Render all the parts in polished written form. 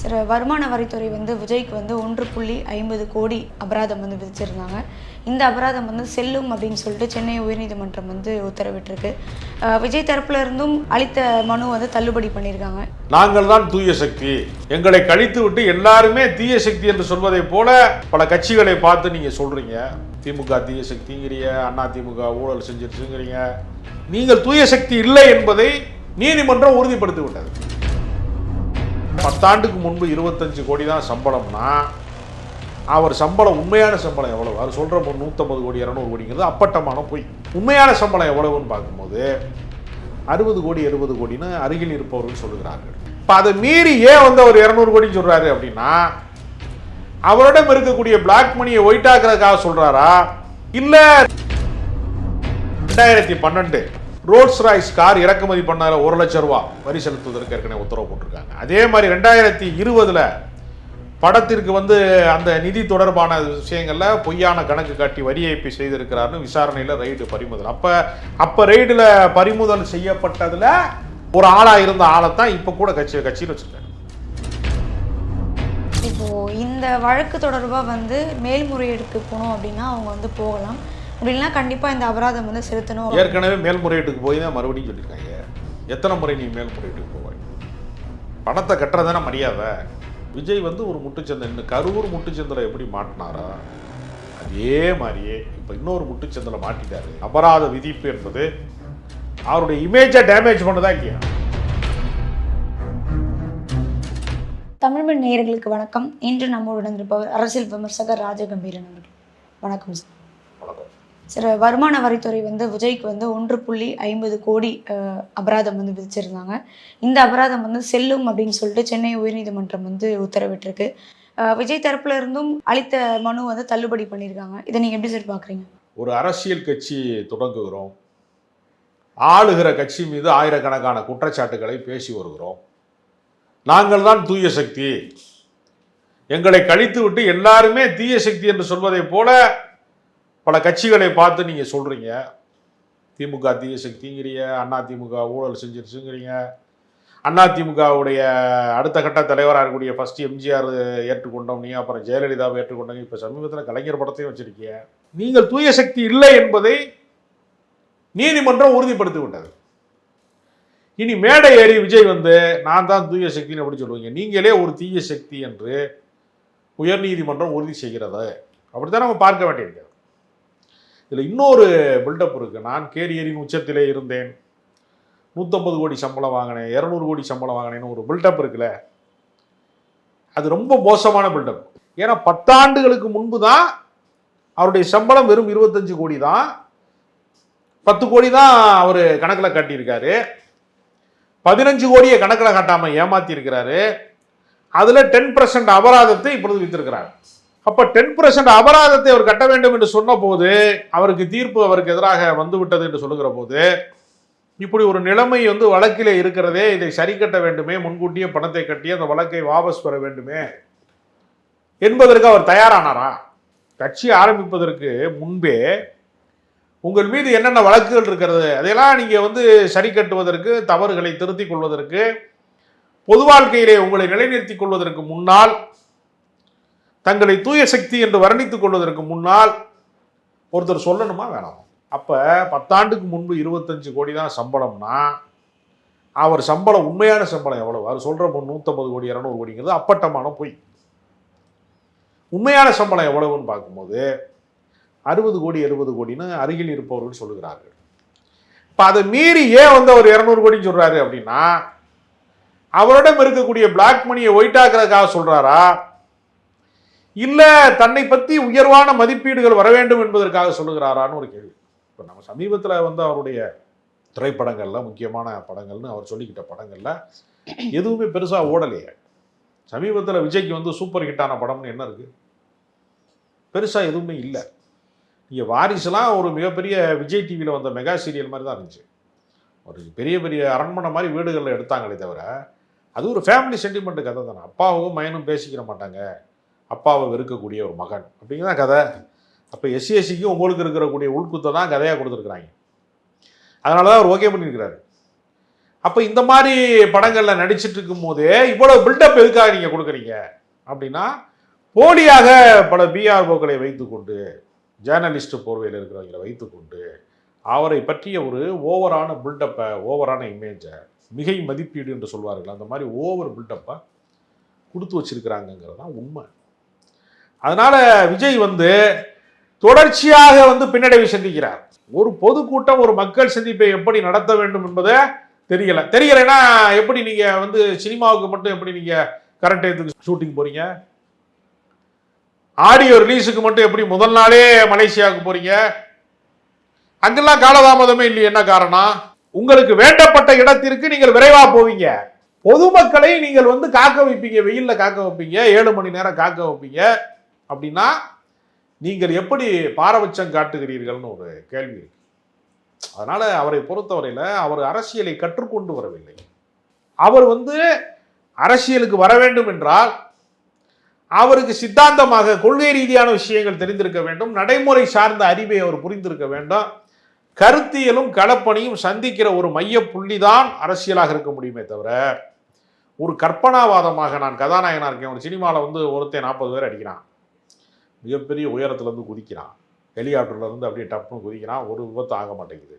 Sir, வருமான வரித்துறை விஜய்க்கு 1.50 கோடி அபராதம் விதிச்சிருந்தாங்க. இந்த அபராதம் செல்லும் அப்படின்னு சொல்லிட்டு சென்னை உயர்நீதிமன்றம் உத்தரவிட்டிருக்கு. விஜய் தரப்புல இருந்தும் அளித்த மனு தள்ளுபடி பண்ணியிருக்காங்க. நாங்கள் தான் தூய சக்தி, எங்களை கழித்து விட்டு எல்லாருமே தீய சக்தி என்று சொல்வதை போல பல கட்சிகளை பார்த்து நீங்க சொல்றீங்க. திமுக தீய சக்திங்கிறீங்க, அண்ணா திமுக ஊழல் செஞ்சிருச்சுங்கிறீங்க. நீங்கள் தூய சக்தி இல்லை என்பதை நீதிமன்றம் உறுதிப்படுத்தி விட்டது. 10 ஆண்டுக்கு முன்பு 25 கோடி தான் சம்பளம்னா அவர் சம்பளம் உண்மையான சம்பளம் எவ்வளவு? அவர் சொல்ற 150 கோடி 200 கோடிங்கிறது அப்பட்டமான பொய். உண்மையான சம்பளம் எவ்வளவுன்னு பார்க்கும்போது 60 கோடி 70 கோடின்னு அருகில் இருப்பவர்கள் சொல்லுகிறார்கள். இப்போ அதை மீறி ஏன் அவர் 200 கோடி சொல்றாரு அப்படின்னா, அவரிடம் இருக்கக்கூடிய பிளாக் மணியை ஒயிட் ஆக்குறதுக்காக சொல்றாரா, இல்ல 2012 ரோல்ஸ் ராய்ஸ் கார் இறக்குமதி பண்ணார 1 லட்சம் ரூபாய் வரி செலுத்துவதற்கு ஏற்கனவே உத்தரவு போட்டிருக்காங்க. அதே மாதிரி 2020 படத்திற்கு அந்த நிதி தொடர்பான விஷயங்கள்ல பொய்யான கணக்கு காட்டி வரி ஏய்ப்பு செய்திருக்கிறார்னு விசாரணையில் ரைடு பறிமுதல். அப்ப ரைடுல பறிமுதல் செய்யப்பட்டதுல ஒரு ஆளா இருந்த ஆளைத்தான் இப்ப கூட கட்சியில் வச்சிருக்காங்க. இப்போ இந்த வழக்கு தொடர்பா மேல்முறையீடுக்கு போனோம் அப்படின்னா அவங்க போகலாம். அப்படின்னா கண்டிப்பா இந்த அபராதம் செலுத்தணும். ஏற்கனவே மேல்முறையீட்டுக்கு போய் தான் மறுபடியும் சொல்லியிருக்காங்க. எத்தனை முறை நீ மேல்முறையீட்டுக்கு போவாய்? பணத்தை கட்டுறதான மரியாதை. விஜய் ஒரு முட்டுச்சந்தை, கரூர் முட்டுச்சந்தில் எப்படி மாட்டினாரா அதே மாதிரியே இப்போ இன்னொரு முட்டுச்சந்தில் மாட்டிட்டாரு. அபராத விதிப்பு என்பது அவருடைய இமேஜை டேமேஜ் பண்ணதா இல்லையா? தமிழ்மண் நேயர்களுக்கு வணக்கம். இன்று நம்முடன் இருப்பவர் அரசியல் விமர்சகர் ராஜகம்பீரன் அவர்கள். வணக்கம் சார். சார், வருமான வரித்துறை விஜய்க்கு 1.50 கோடி அபராதம் விதிச்சிருந்தாங்க. இந்த அபராதம் செல்லும் அப்படின்னு சொல்லிட்டு சென்னை உயர்நீதிமன்றம் உத்தரவிட்டிருக்கு. விஜய் தரப்புல இருந்தும் அளித்த மனு தள்ளுபடி பண்ணியிருக்காங்க. இதை நீங்க எப்படி சார் பார்க்குறீங்க? ஒரு அரசியல் கட்சி தொடங்குகிறோம், ஆளுகிற கட்சி மீது ஆயிரக்கணக்கான குற்றச்சாட்டுகளை பேசி வருகிறோம். நாங்கள் தான் தூய சக்தி, எங்களை கழித்து விட்டு எல்லாருமே தீய சக்தி என்று சொல்வதை போல பல கட்சிகளை பார்த்து நீங்க சொல்றீங்க. திமுக தீய சக்திங்கிறீங்க, அண்ணா திமுக ஊழல் செஞ்சிருச்சுங்கிறீங்க. அண்ணா திமுகவுடைய அடுத்த கட்ட தலைவராக இருக்கக்கூடிய ஃபர்ஸ்ட் எம்ஜிஆர் ஏற்றுக்கொண்டோம், நீ அப்புறம் ஜெயலலிதாவை ஏற்றுக்கொண்டோம், இப்போ சமீபத்தில் கலைஞர் படத்தையும் வச்சிருக்கீங்க. நீங்கள் தூய சக்தி இல்லை என்பதை நீதிமன்றம் உறுதிப்படுத்தி விட்டது. இனி மேடை ஏறி விஜய் நான் தான் தூய சக்தின்னு எப்படி சொல்லுவீங்க? நீங்களே ஒரு தீய சக்தி என்று உயர்நீதிமன்றம் உறுதி செய்கிறது. அப்படித்தான் நம்ம பார்க்க வேண்டியிருக்கிறது. இதில் இன்னொரு பில்டப் இருக்குது. நான் கேரியரின் உச்சத்திலே இருந்தேன், 150 கோடி சம்பளம் வாங்கினேன், 200 கோடி சம்பளம் வாங்கினேன்னு ஒரு பில்டப் இருக்குல்ல, அது ரொம்ப மோசமான பில்டப். ஏன்னா 10 ஆண்டுகளுக்கு முன்பு தான் அவருடைய சம்பளம் வெறும் 25 கோடி தான். 10 கோடி தான் அவர் கணக்கில் காட்டியிருக்காரு. 15 கோடியை கணக்கில் காட்டாமல் ஏமாற்றி இருக்கிறாரு. அதில் 10% அபராதத்தை இப்பொழுது வித்திருக்கிறார். அப்ப 10% அபராதத்தை அவர் கட்ட வேண்டும் என்று சொன்ன போது அவருக்கு தீர்ப்பு அவருக்கு எதிராக வந்துவிட்டது என்று சொல்லுகிற போது, இப்படி ஒரு நிலைமை வழக்கிலே இருக்கிறதே, இதை சரி கட்ட வேண்டுமே, முன்கூட்டியே பணத்தை கட்டி அந்த வழக்கை வாபஸ் பெற வேண்டுமே என்பதற்கு அவர் தயாரானாரா? கட்சி ஆரம்பிப்பதற்கு முன்பே உங்கள் மீது என்னென்ன வழக்குகள் இருக்கிறது அதையெல்லாம் நீங்க சரி கட்டுவதற்கு, தவறுகளை திருத்திக் கொள்வதற்கு, பொது வாழ்க்கையிலே உங்களை நிலைநிறுத்திக் கொள்வதற்கு முன்னால், தங்களை தூய சக்தி என்று வர்ணித்துக் கொள்வதற்கு முன்னால் ஒருத்தர் சொல்லணுமா வேணாம்? அப்ப 10 ஆண்டுக்கு முன்பு 25 கோடி தான் சம்பளம்னா அவர் சம்பளம் உண்மையான சம்பளம் எவ்வளவு? அவர் சொல்ற 150 கோடி 200 கோடிங்கிறது அப்பட்டமான பொய். உண்மையான சம்பளம் எவ்வளவுன்னு பார்க்கும்போது 60 கோடி 70 கோடின்னு அருகில் இருப்பவர்கள் சொல்லுகிறார்கள். இப்ப அதை மீறி ஏன் அவர் 200 கோடின்னு சொல்றாரு அப்படின்னா, அவரிடம் இருக்கக்கூடிய பிளாக் மணியை ஒயிட் ஆக்குறதுக்காக சொல்றாரா, இல்ல தன்னை பற்றி உயர்வான மதிப்பீடுகள் வர வேண்டும் என்பதற்காக சொல்லுகிறாரான்னு ஒரு கேள்வி. இப்போ நம்ம சமீபத்தில் அவருடைய திரைப்படங்கள்ல, முக்கியமான படங்கள்னு அவர் சொல்லிக்கிட்ட படங்கள்ல எதுவுமே பெருசா ஓடலையே. சமீபத்தில் விஜய்க்கு சூப்பர் ஹிட்டான படம்னு என்ன இருக்கு? பெருசா எதுவுமே இல்லை. நீங்க வாரிசுலாம் ஒரு மிகப்பெரிய விஜய் டிவியில் வந்த மெகா சீரியல் மாதிரி தான் இருந்துச்சு. ஒரு பெரிய பெரிய அரண்மனை மாதிரி வீடுகளில் எடுத்தாங்களே தவிர அது ஒரு ஃபேமிலி சென்டிமெண்ட் கதை தானே. அப்பாவும் மகனும் பேசிக்கிற மாட்டாங்க, அப்பாவை வெறுக்கக்கூடிய ஒரு மகன் அப்படிங்கிற கதை. அப்போ எஸ்சிஎஸ்சிக்கும் உங்களுக்கு இருக்கக்கூடிய உள்குத்தை தான் கதையாக கொடுத்துருக்குறாங்க. அதனால தான் அவர் ஓகே பண்ணியிருக்கிறாரு. அப்போ இந்த மாதிரி படங்களில் நடிச்சிட்டு இருக்கும் போதே இவ்வளவு பில்டப் எதுக்காக நீங்கள் கொடுக்குறீங்க அப்படின்னா, போலியாக பல பிஆர்ஓக்களை வைத்துக்கொண்டு, ஜேர்னலிஸ்ட் போர்வையில் இருக்கிறவங்களை வைத்துக்கொண்டு, அவரை பற்றிய ஒரு ஓவரான பில்டப்பை, ஓவரான இமேஜை, மிகை மதிப்பீடு என்று சொல்வார்கள், அந்த மாதிரி ஓவர் பில்டப்பை கொடுத்து வச்சிருக்கிறாங்கிறது தான் உண்மை. அதனால விஜய் வந்து தொடர்ச்சியாக வந்து பின்னடைவை சந்திக்கிறார். ஒரு பொதுக்கூட்டம், ஒரு மக்கள் சந்திப்பை எப்படி நடத்த வேண்டும் என்பதை தெரியலைன்னா எப்படி நீங்க வந்து சினிமாவுக்கு மட்டும் எப்படி நீங்க கரண்ட் டயத்துக்கு ஷூட்டிங் போறீங்க? ஆடியோ ரிலீஸுக்கு மட்டும் எப்படி முதல் நாளே மலேசியாவுக்கு போறீங்க? அங்கெல்லாம் காலதாமதமே இல்லையே, என்ன காரணம்? உங்களுக்கு வேண்டப்பட்ட இடத்திற்கு நீங்கள் விரைவா போவீங்க. பொதுமக்களை நீங்கள் வந்து காக்க வைப்பீங்க, வெயில்ல காக்க வைப்பீங்க, 7 மணி நேரம் காக்க வைப்பீங்க. அப்படின்னா நீங்கள் எப்படி பாரபட்சம் காட்டுகிறீர்கள்னு ஒரு கேள்வி இருக்கு. அதனால அவரை பொறுத்தவரையில அவர் அரசியலை கற்றுக்கொண்டு வரவில்லை. அவர் வந்து அரசியலுக்கு வர வேண்டும் என்றால் அவருக்கு சித்தாந்தமாக கொள்கை ரீதியான விஷயங்கள் தெரிந்திருக்க வேண்டும், நடைமுறை சார்ந்த அறிவை அவர் புரிந்திருக்க வேண்டும். கருத்தியலும் களப்பணியும் சந்திக்கிற ஒரு மைய புள்ளிதான் அரசியலாக இருக்க முடியுமே தவிர, ஒரு கற்பனாவாதமாக நான் கதாநாயகனா இருக்கேன், ஒரு சினிமாவில் வந்து ஒருத்தன் 40 பேர் அடிக்கிறான், மிகப்பெரிய உயரத்துலேருந்து குதிக்கிறான், ஹெலிகாப்டர்லேருந்து அப்படியே டப்புன்னு குதிக்கிறான், ஒரு விபத்து ஆக மாட்டேங்குது,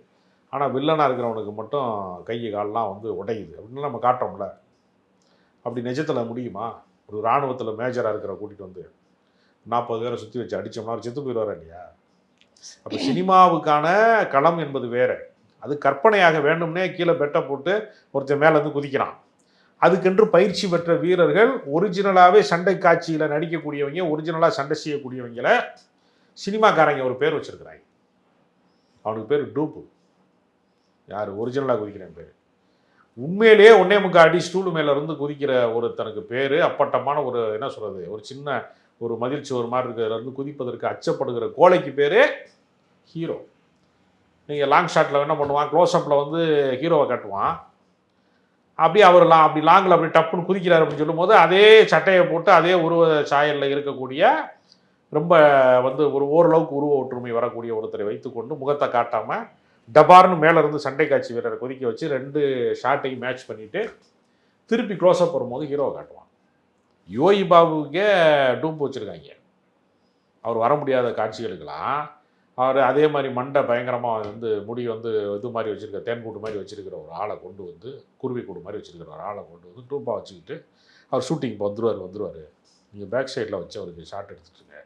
ஆனால் வில்லனாக இருக்கிறவனுக்கு மட்டும் கை கால்லாம் வந்து உடையுது அப்படின்னு நம்ம காட்டுறோம்ல. அப்படி நிஜத்தில் முடியுமா? ஒரு இராணுவத்தில் மேஜராக இருக்கிற கூட்டிகிட்டு வந்து 40 பேரை சுற்றி வச்சு அடித்தோம்னா அவர் செத்து போயிடுவார் இல்லையா? அப்போ சினிமாவுக்கான களம் என்பது வேறு. அது கற்பனையாக வேண்டும்னே கீழே பெட்டை போட்டு ஒருத்தர் மேலேருந்து குதிக்கிறான். அதுக்கென்று பயிற்சி பெற்ற வீரர்கள், ஒரிஜினலாகவே சண்டை காட்சியில் நடிக்கக்கூடியவங்க, ஒரிஜினலாக சண்டை செய்யக்கூடியவங்களை சினிமாக்காரங்க ஒரு பேர் வச்சுருக்கிறாங்க. அவனுக்கு பேர் டூப்பு. யார்? ஒரிஜினலாக குதிக்கிறேன் பேர். உண்மையிலேயே 1.25 அடி ஸ்டூலு மேலே இருந்து குதிக்கிற ஒருத்தனுக்கு பேர், அப்பட்டமான ஒரு என்ன சொல்கிறது, ஒரு சின்ன ஒரு மதில் சுவர் மாதிரி இருக்கிறதுலேருந்து குதிப்பதற்கு அச்சப்படுகிற கோழைக்கு பேர் ஹீரோ. நீங்கள் லாங் ஷாட்டில் என்ன பண்ணுவான், க்ளோஸ்அப்பில் வந்து ஹீரோவை காட்டுவான், அப்படியே அவர் அப்படி லாங்கில் அப்படி டப்புன்னு குதிக்கிறார் அப்படின்னு சொல்லும்போது அதே சட்டையை போட்டு அதே உருவ சாயலில் இருக்கக்கூடிய ரொம்ப வந்து ஒரு ஓரளவுக்கு உருவ ஒற்றுமை வரக்கூடிய ஒருத்தரை வைத்துக்கொண்டு முகத்தை காட்டாமல் டபார்னு மேலே இருந்து சண்டை காட்சி வீரரை கொதிக்க வச்சு 2 ஷாட்டையும் மேட்ச் பண்ணிவிட்டு திருப்பி க்ளோஸ்அப் வரும்போது ஹீரோவை காட்டுவான். யோகி பாபுக்கே டூப் வச்சுருக்காங்க. அவர் வர முடியாத காட்சிகளுக்கெல்லாம் அவர் அதே மாதிரி மண்டை பயங்கரமாக வந்து முடி வந்து இது மாதிரி வச்சுருக்க, தேன்கூட்டு மாதிரி வச்சுருக்கிற ஒரு ஆளை கொண்டு வந்து, குருவி கூடு மாதிரி வச்சுருக்கிற ஒரு ஆளை கொண்டு வந்து டூப்பாக வச்சுக்கிட்டு அவர் ஷூட்டிங் வந்துடுவார், நீங்கள் பேக் சைடில் வச்சு அவருக்கு ஷாட் எடுத்துட்டுருங்க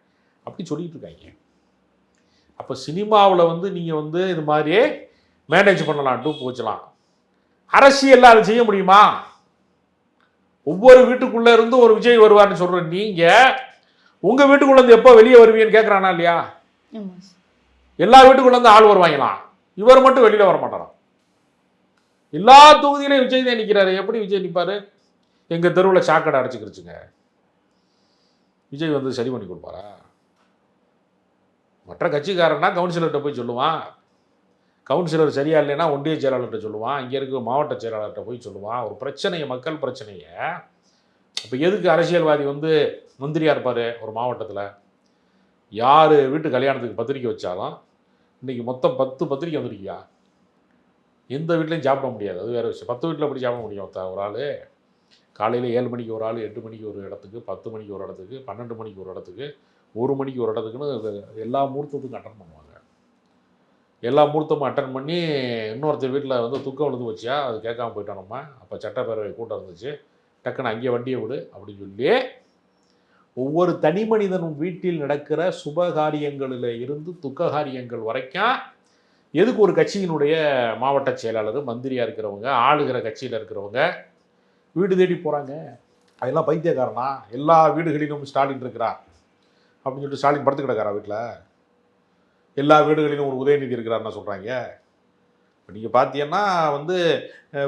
அப்படி சொல்லிட்டு இருக்காங்க. அப்போ சினிமாவில் வந்து நீங்கள் வந்து இது மாதிரியே மேனேஜ் பண்ணலாம், டூப் வச்சலாம். அரசியலில் அதை செய்ய முடியுமா? ஒவ்வொரு வீட்டுக்குள்ளே இருந்து ஒரு விஜய் வருவார்னு சொல்கிற நீங்கள் உங்கள் வீட்டுக்குள்ளேருந்து எப்போ வெளியே வருவீங்கன்னு கேட்குறானா இல்லையா? எல்லா வீட்டுக்குள்ளேருந்து ஆள் வருவாங்களாம், இவர் மட்டும் வெளியில் வர மாட்டாராம். எல்லா தொகுதியிலையும் விஜய் தான் நிற்கிறாரு. எப்படி விஜய் நிற்பார்? எங்கள் தெருவில் சாக்கடை அடைச்சிக்கிருச்சுங்க, விஜய் வந்து சரி பண்ணி கொடுப்பாரா? மற்ற கட்சிக்காரன்னா கவுன்சிலர்கிட்ட போய் சொல்லுவான், கவுன்சிலர் சரியா இல்லைன்னா ஒன்றிய செயலாளர்கிட்ட சொல்லுவான், இங்கே இருக்க மாவட்ட செயலாளர்கிட்ட போய் சொல்லுவான். ஒரு பிரச்சனையை, மக்கள் பிரச்சனையை. இப்போ எதுக்கு அரசியல்வாதி வந்து மந்திரியாக இருப்பார் ஒரு மாவட்டத்தில்? யார் வீட்டு கல்யாணத்துக்கு பத்திரிக்கை வச்சாலும் இன்றைக்கி மொத்தம் 10 பத்திரிக்கை வந்துருக்கியா? எந்த வீட்லையும் சாப்பிட முடியாது, அது வேறு விஷயம். 10 வீட்டில் எப்படி சாப்பிட முடியும்? ஒரு ஆள் காலையில் 7 மணிக்கு ஒரு ஆள், 8 மணிக்கு ஒரு இடத்துக்கு, 10 மணிக்கு ஒரு இடத்துக்கு, 12 மணிக்கு ஒரு இடத்துக்கு, 1 மணிக்கு ஒரு இடத்துக்குன்னு எல்லா முகூர்த்தத்துக்கும் அட்டன் பண்ணுவாங்க. எல்லா முகூர்த்தமும் அட்டன் பண்ணி இன்னொருத்தர் வீட்டில் வந்து துக்கம் விழுந்து வச்சியா, அது கேட்காம போயிட்டோம் நம்ம, அப்போ சட்டப்பேரவை கூட்டம் இருந்துச்சு, டக்குன்னு அங்கேயே வண்டியை விடு அப்படின்னு சொல்லி ஒவ்வொரு தனி மனிதனும் வீட்டில் நடக்கிற சுபகாரியங்களில் இருந்து துக்க காரியங்கள் வரைக்கும் எதுக்கு ஒரு கட்சியினுடைய மாவட்ட செயலாளர், மந்திரியாக இருக்கிறவங்க, ஆளுகிற கட்சியில் இருக்கிறவங்க வீடு தேடி போகிறாங்க? அதெல்லாம் பைத்தியக்காரனா? எல்லா வீடுகளிலும் ஸ்டாலின் இருக்கிறார் அப்படின்னு சொல்லிட்டு ஸ்டாலின் படுத்து கிடக்காரா வீட்டில்? எல்லா வீடுகளிலும் ஒரு உதயநிதி இருக்கிறாருன்னு சொல்கிறாங்க. இப்போ நீங்கள் பார்த்தீங்கன்னா வந்து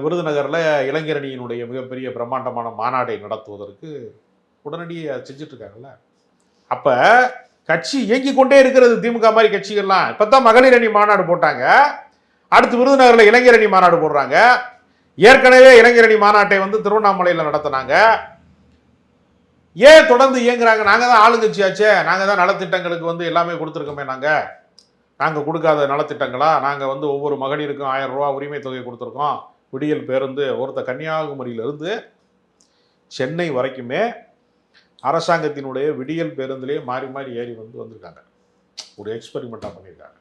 விருதுநகரில் இளைஞரணியினுடைய மிகப்பெரிய பிரம்மாண்டமான மாநாடை நடத்துவதற்கு உடனடியாக செஞ்சிட்ருக்காங்கல்ல. அப்போ கட்சி இயங்கி கொண்டே இருக்கிறது. திமுக மாதிரி கட்சிகள்லாம் இப்போ தான் மகளிர் அணி மாநாடு போட்டாங்க, அடுத்து விருதுநகரில் இளைஞரணி மாநாடு போடுறாங்க. ஏற்கனவே இளைஞரணி மாநாட்டை வந்து திருவண்ணாமலையில் நடத்தினாங்க. ஏன் தொடர்ந்து இயங்குறாங்க? நாங்கள் தான் ஆளுங்கட்சியாச்சே, நாங்கள் தான் நலத்திட்டங்களுக்கு வந்து எல்லாமே கொடுத்துருக்கோமே. நாங்கள் கொடுக்காத நலத்திட்டங்களா? நாங்கள் வந்து ஒவ்வொரு மகளிருக்கும் 1000 ரூபா உரிமை தொகை கொடுத்துருக்கோம், விடியல் பேருந்து கன்னியாகுமரியிலிருந்து சென்னை வரைக்குமே அரசாங்கத்தினுடைய விடியல் பேருந்துலேயே மாறி மாறி ஏறி வந்திருக்காங்க. ஒரு எக்ஸ்பெரிமெண்ட்டாக பண்ணியிருக்காங்க.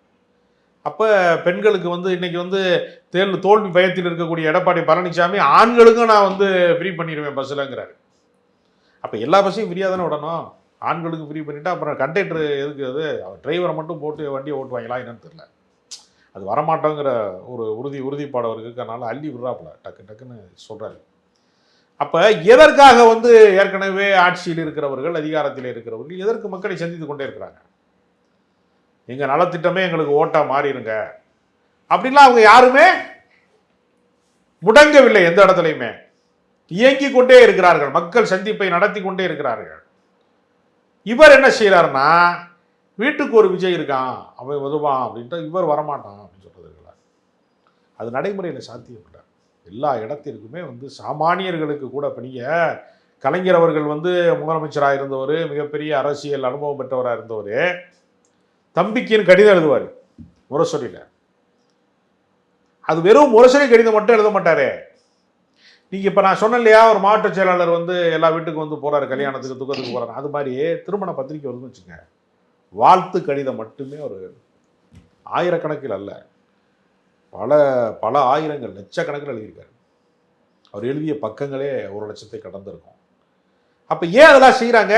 அப்போ பெண்களுக்கு இன்னைக்கு தோல்வி பயத்தில் இருக்கக்கூடிய எடப்பாடி பழனிசாமி ஆண்களுக்கும் நான் ஃப்ரீ பண்ணிடுவேன் பஸ்ஸில்ங்கிறாரு. அப்போ எல்லா பஸ்ஸையும் ஃப்ரீயாக தானே விடணும். ஆண்களுக்கு ஃப்ரீ பண்ணிவிட்டு அப்புறம் கண்டக்டர் எதுக்கு அது டிரைவரை மட்டும் போட்டு வண்டியை ஓட்டுவாங்களா என்னன்னு தெரியல. அது வரமாட்டோங்கிற ஒரு உறுதிப்பாடு அவருக்கு இருக்கனால அள்ளி விடுறாப்புல டக்குன்னு சொல்கிறாரு. அப்போ எதற்காக ஏற்கனவே ஆட்சியில் இருக்கிறவர்கள் அதிகாரத்தில் இருக்கிறவர்கள் எதற்கு மக்களை சந்தித்து கொண்டே இருக்கிறாங்க? எங்கள் நலத்திட்டமே எங்களுக்கு ஓட்டாக மாறிடுங்க அப்படின்லாம் அவங்க யாருமே முடங்கவில்லை. எந்த இடத்துலையுமே இயங்கிக் கொண்டே இருக்கிறார்கள். மக்கள் சந்திப்பை நடத்தி கொண்டே இருக்கிறார்கள். இவர் என்ன செய்யறாருன்னா, வீட்டுக்கு ஒரு விஜய் இருக்கான், அவன் வருவான் அப்படின்ட்டு இவர் வரமாட்டான் அப்படின்னு சொல்றது இருக்கிறார். அது நடைமுறையில் சாத்தியம் இல்லை. எல்லா இடத்திற்குமே சாமானியர்களுக்கு கூட பணிய கலைஞர் அவர்கள் முதலமைச்சராக இருந்தவர், மிகப்பெரிய அரசியல் அனுபவம் பெற்றவராக இருந்தவர். தம்பிக்குன்னு கடிதம் எழுதுவார் முரசொலியில். அது வெறும் முரசொலி கடிதம் மட்டும் எழுத மாட்டாரு. நீங்கள் இப்போ நான் சொன்னேன் இல்லையா, ஒரு மாவட்ட செயலாளர் எல்லா வீட்டுக்கு போகிறாரு, கல்யாணத்துக்கு துக்கத்துக்கு போகிறாரு. அது மாதிரி திருமண பத்திரிக்கை வருதுன்னு வச்சுங்க, வாழ்த்து கடிதம் மட்டுமே ஒரு ஆயிரக்கணக்கில் அல்ல, பல ஆயிரங்கள் லட்சக்கணக்கில் எழுதியிருக்காரு. அவர் எழுதிய பக்கங்களே 1,00,000 கடந்திருக்கும். அப்போ ஏன் அதெல்லாம் செய்கிறாங்க?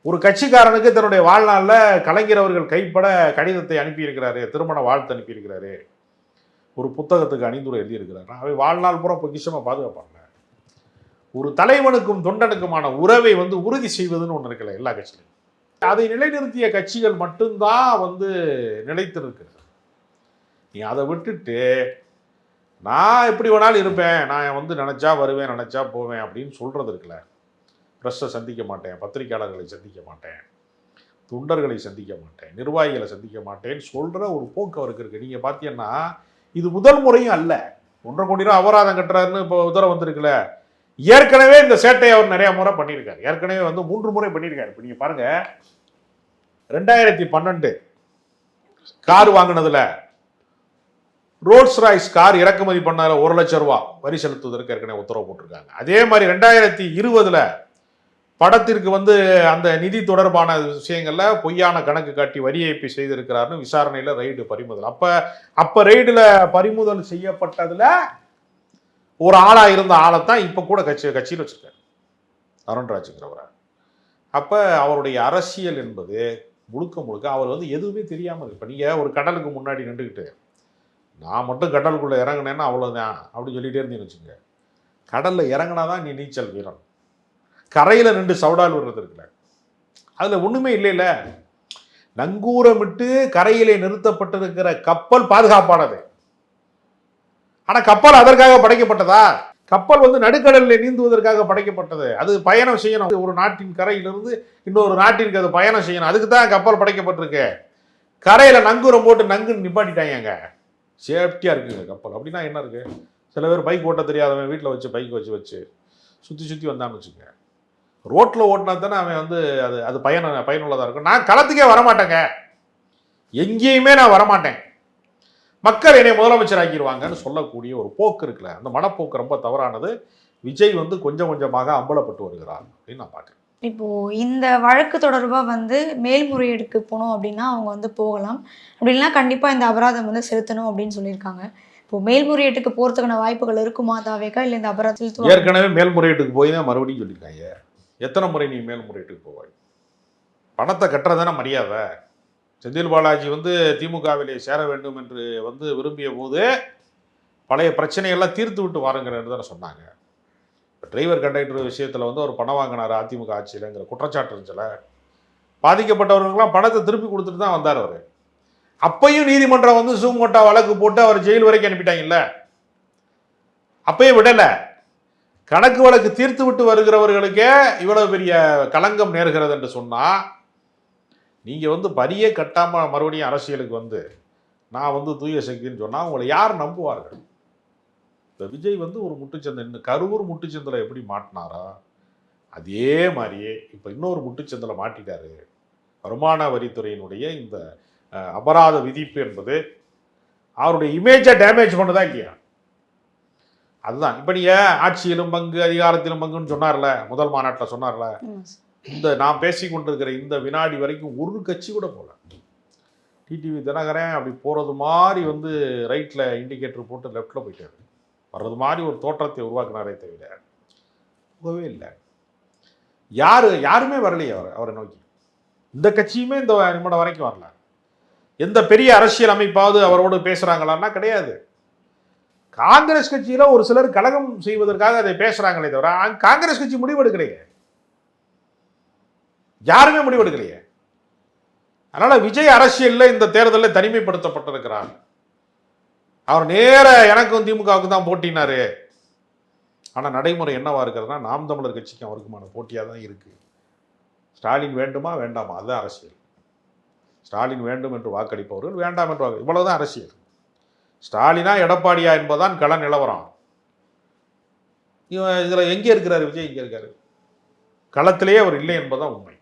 ஒரு கட்சிக்காரனுக்கு தன்னுடைய வாழ்நாளில் கலைஞர் அவர்கள் கைப்பட கடிதத்தை அனுப்பியிருக்கிறாரு, திருமண வாழ்த்து அனுப்பியிருக்கிறாரு, ஒரு புத்தகத்துக்கு அணிந்துரை எழுதியிருக்கிறாரு. அவை வாழ்நாள் பூரா பொக்கிஷமாக பாதுகாப்பாங்க. ஒரு தலைவனுக்கும் தொண்டனுக்குமான உறவை உறுதி செய்வதுன்னு ஒன்று இருக்குல்ல எல்லா கட்சியிலும். அதை நிலைநிறுத்திய கட்சிகள் மட்டும்தான் நிலைத்திருக்கிறது. நீ அதை விட்டுட்டு நான் எப்படி வேணாலும் இருப்பேன், நான் நினச்சா வருவேன், நினச்சா போவேன் அப்படின்னு சொல்கிறது இருக்குல்ல. ப்ரெஸ்ஸை சந்திக்க மாட்டேன், பத்திரிகையாளர்களை சந்திக்க மாட்டேன், தொண்டர்களை சந்திக்க மாட்டேன், நிர்வாகிகளை சந்திக்க மாட்டேன்னு சொல்கிற ஒரு போக்கு அவருக்கு இருக்குது. நீங்கள் பார்த்தீங்கன்னா இது முதல் முறையும் அல்ல. 1.5 கோடி ரூபா அபராதம் கட்டுறாருன்னு இப்போ உத்தரவு வந்திருக்குல்ல. ஏற்கனவே இந்த சேட்டையை அவர் நிறைய முறை பண்ணியிருக்காரு. ஏற்கனவே 3 முறை பண்ணியிருக்காரு. இப்போ நீங்கள் பாருங்கள், 2012 கார் வாங்கினதுல ரோல்ஸ் ராய்ஸ் கார் இறக்குமதி பண்ணார 1,00,000 ரூபா வரி செலுத்துவதற்கு ஏற்கனவே உத்தரவு போட்டிருக்காங்க. அதே மாதிரி 2020 படத்திற்கு அந்த நிதி தொடர்பான விஷயங்கள்ல பொய்யான கணக்கு காட்டி வரி ஏய்ப்பு செய்திருக்கிறாருன்னு விசாரணையில் ரைடு பறிமுதல். அப்ப ரைடுல பறிமுதல் செய்யப்பட்டதுல ஒரு ஆளா இருந்த ஆளைத்தான் இப்ப கூட கட்சியில் வச்சிருக்காரு, அருண்ராஜுங்கிறவரை. அப்ப அவருடைய அரசியல் என்பது முழுக்க அவர் எதுவுமே தெரியாமல். இப்ப நீங்க ஒரு கடலுக்கு முன்னாடி நின்றுக்கிட்டு நான் மட்டும் கடலுக்குள்ள இறங்கினேன்னா அவ்வளவுதான் அப்படின்னு சொல்லிட்டே இருந்தீங்கன்னு வச்சுங்க, கடல்ல இறங்கினாதான் நீ நீச்சல் வீரன். கரையில் நின்று சவுடால் விடுறது இருக்குல்ல, அதில் ஒன்றுமே இல்லைல்ல. நங்கூரமிட்டு கரையிலே நிறுத்தப்பட்டிருக்கிற கப்பல் பாதுகாப்பானது. ஆனால் கப்பல் அதற்காக படைக்கப்பட்டதா? கப்பல் நடுக்கடலில் நீந்துவதற்காக படைக்கப்பட்டது. அது பயணம் செய்யணும், ஒரு நாட்டின் கரையிலிருந்து இன்னொரு நாட்டிற்கு அது பயணம் செய்யணும். அதுக்கு தான் கப்பல் படைக்கப்பட்டிருக்கு. கரையில் நங்கூரம் போட்டு நங்குன்னு நிப்பாட்டிட்டாங்க. சேஃப்டியாக இருக்குங்க கப்பல். அப்படின்னா என்ன இருக்கு? சில பேர் பைக் ஓட்ட தெரியாதவன் வீட்டில் வச்சு பைக் வச்சு சுற்றி வந்தான்னு வச்சுங்க, ரோட்டில் ஓட்டினா தானே அவன் அது பயனுள்ளதாக இருக்கும். நான் களத்துக்கே வரமாட்டேங்க, எங்கேயுமே நான் வரமாட்டேன், மக்கள் என்னை முதலமைச்சர் ஆக்கிடுவாங்கன்னு சொல்லக்கூடிய ஒரு போக்கு இருக்குல்ல, அந்த மனப்போக்கு ரொம்ப தவறானது. விஜய் கொஞ்சம் கொஞ்சமாக அம்பலப்பட்டு வருகிறார் அப்படின்னு நான் பார்க்குறேன். இப்போ இந்த வழக்கு தொடர்பாக மேல்முறையீடுக்கு போகணும் அப்படின்னா அவங்க போகலாம், அப்படின்னா கண்டிப்பாக இந்த அபராதம் செலுத்தணும் அப்படின்னு சொல்லியிருக்காங்க. இப்போ மேல்முறையீட்டுக்கு போகிறதுக்கான வாய்ப்புகள் இருக்குமா தாவேக்கா, இல்லை இந்த அபராதத்தில்? ஏற்கனவே மேல்முறையீட்டுக்கு போய் தான் மறுபடியும் சொல்லியிருக்காங்க. எத்தனை முறை நீ மேல்முறையீட்டுக்கு போவாய்? பணத்தை கட்டுறதானே மரியாதை. செந்தில் பாலாஜி திமுகவிலே சேர வேண்டும் என்று விரும்பிய போது பழைய பிரச்சனைகள்லாம் தீர்த்து விட்டு வாருங்கிறது தானே சொன்னாங்க. டிரைவர் கண்டக்டர் விஷயத்தில் ஒரு பணம் வாங்கினார் அதிமுக ஆட்சியிலங்கிற குற்றச்சாட்டு இருந்துச்சுல, பாதிக்கப்பட்டவர்களுக்கெல்லாம் பணத்தை திருப்பி கொடுத்துட்டு தான் வந்தார் அவர். அப்பையும் நீதிமன்றம் சூமோட்டா வழக்கு போட்டு அவர் ஜெயில் வரைக்கும் அனுப்பிட்டாங்கல்ல, அப்பயும் விடலை. கணக்கு வழக்கு தீர்த்து விட்டு வருகிறவர்களுக்கே இவ்வளவு பெரிய களங்கம் நேர்கிறது என்று சொன்னால், நீங்கள் வரியே கட்டாமல் மறுபடியும் அரசியலுக்கு நான் தூய சக்தின்னு சொன்னால் உங்களை யார் நம்புவார்கள்? இப்போ விஜய் ஒரு முட்டுச்சந்தை, கரூர் முட்டுச்சந்தில் எப்படி மாட்டினாரோ அதே மாதிரியே இப்போ இன்னொரு முட்டுச்சந்தில் மாட்டிட்டாரு. வருமான வரித்துறையினுடைய இந்த அபராத விதிப்பு என்பது அவருடைய இமேஜை டேமேஜ் பண்ணுதா இல்லையா? அதுதான் இப்போ நீங்க ஆட்சியிலும் பங்கு அதிகாரத்திலும் பங்குன்னு சொன்னார்ல, முதல் மாநாட்டில் சொன்னார்ல, ஆமாம் சார். இந்த நான் பேசி கொண்டிருக்கிற இந்த வினாடி வரைக்கும் ஒரு கட்சி கூட போகல. டிடிவி தினகரன் அப்படி போகிறது மாதிரி வந்து ரைட்டில் இண்டிகேட்டர் போட்டு லெஃப்டில் போயிட்டாரு. வர்றது மாதிரி ஒரு தோற்றத்தை உருவாக்குனாரே தவிர போகவே இல்லை. யாருமே வரலையே அவரை நோக்கி. இந்த கட்சியுமே இந்த நிமிடம் வரைக்கும் வரல. எந்த பெரிய அரசியல் அமைப்பாவது அவரோடு பேசுகிறாங்களான்னா கிடையாது. காங்கிரஸ் கட்சியில் ஒரு சிலர் கலகம் செய்வதற்காக அதை பேசுகிறாங்களே தவிர காங்கிரஸ் கட்சி முடிவெடுக்கலையே, யாருமே முடிவெடுக்கலையே. அதனால் விஜய் அரசியலில் இந்த தேர்தலில் தனிமைப்படுத்தப்பட்டிருக்கிறார். அவர் நேர எனக்கும் திமுகவுக்கு தான் போட்டினாரு. ஆனால் நடைமுறை என்னவா இருக்கிறதுனா நாம் தமிழர் கட்சிக்கும் அவருக்குமான போட்டியாக தான் இருக்குது. ஸ்டாலின் வேண்டுமா வேண்டாமா, அதுதான் அரசியல். ஸ்டாலின் வேண்டும் என்று வாக்களிப்பவர்கள் வேண்டாம் என்று இவ்வளவுதான் அரசியல். ஸ்டாலினா எடப்பாடியா என்பதுதான் கள நிலவரம். இதில் எங்கே இருக்கிறார் விஜய்? இங்கே இருக்காரு, களத்திலேயே அவர் இல்லை என்பதுதான் உண்மை.